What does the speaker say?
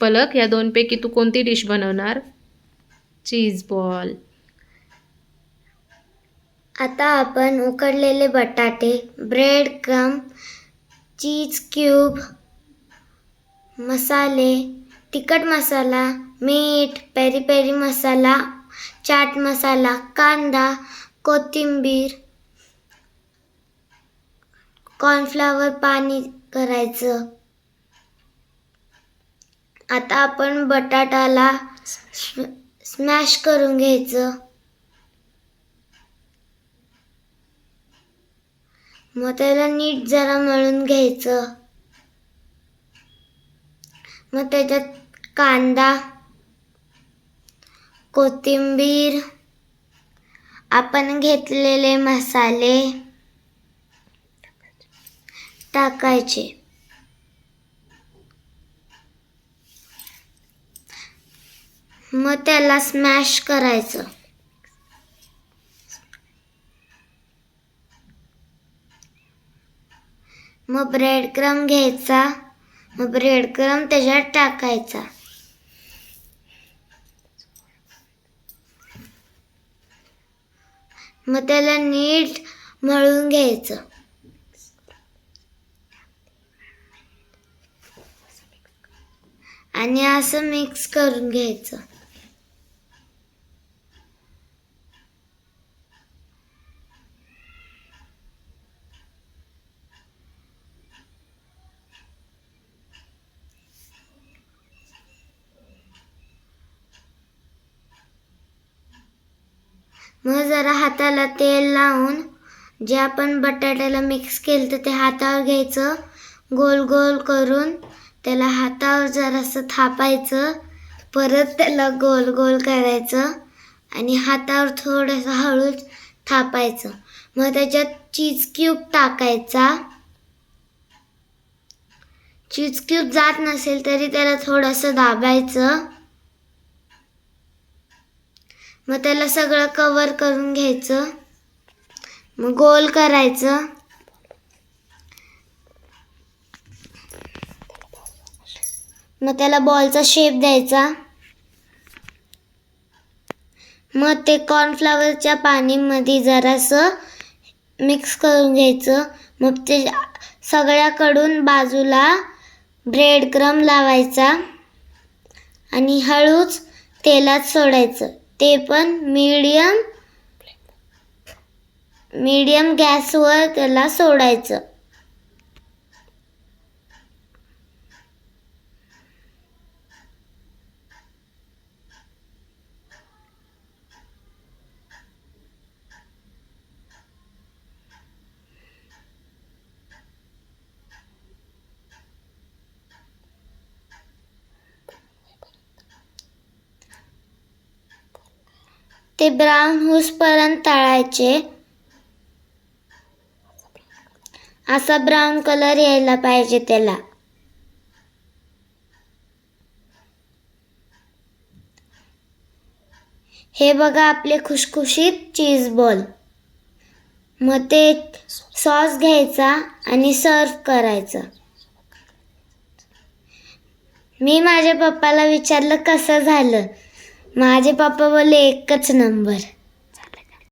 पलक, या दोनपैकी तू कोणती डिश बनवणार? Cheese ball. आता आपण उकडलेले बटाटे, ब्रेड क्रम्ब, चीज क्यूब, मसाले, तिखट मसाला, मीठ, पेरी पेरी मसाला, चाट मसाला, कांदा, कोथिंबीर, कॉर्नफ्लॉवर पाणी करायचं. आता आपण बटाटाला स्मॅश करून घ्यायचं. मग त्याला नीट जरा मळून घ्यायचं. मग त्याच्यात कांदा, कोथिंबीर, आपण घेतलेले मसाले टाकायचे. मग त्याला स्मॅश करायचं. मग ब्रेड क्रम्ब घ्यायचा. मग ब्रेड क्रम्ब त्याच्यात टाकायचा. मग त्याला नीट मळून घ्यायचं. आणि असं मिक्स करून घ्यायचं. मग जरा हाताला तेल लावून जे आपण बटाट्याला मिक्स केलं ते हातावर घ्यायचं. गोल गोल करून त्याला हातावर जरासं थापायचं. परत त्याला गोल गोल करायचं आणि हातावर थोडंसं हळूच थापायचं. मग त्याच्यात चीज क्यूब टाकायचा. चीज क्यूब जात नसेल तरी त्याला थोडंसं दाबायचं. मग त्याला सगळं कव्हर करून घ्यायचं. मग गोल करायचं. मग त्याला बॉलचा शेप द्यायचा. मग ते कॉर्नफ्लॉवरच्या पाणीमध्ये जरासं मिक्स करून घ्यायचं. मग ते सगळ्याकडून बाजूला ब्रेड क्रम्ब लावायचा आणि हळूच तेलात सोडायचं. ते पण मीडियम गॅसवर त्याला सोडायचं. ते ब्राऊन होईपर्यंत तळायचे. असा ब्राऊन कलर यायला पाहिजे त्याला. हे बघा आपले खुशखुशीत चीज बॉल. मग ते सॉस घ्यायचा आणि सर्व करायचं. मी माझ्या पप्पाला विचारलं कसं झालं. माझे पप्पा बोलले एकच नंबर.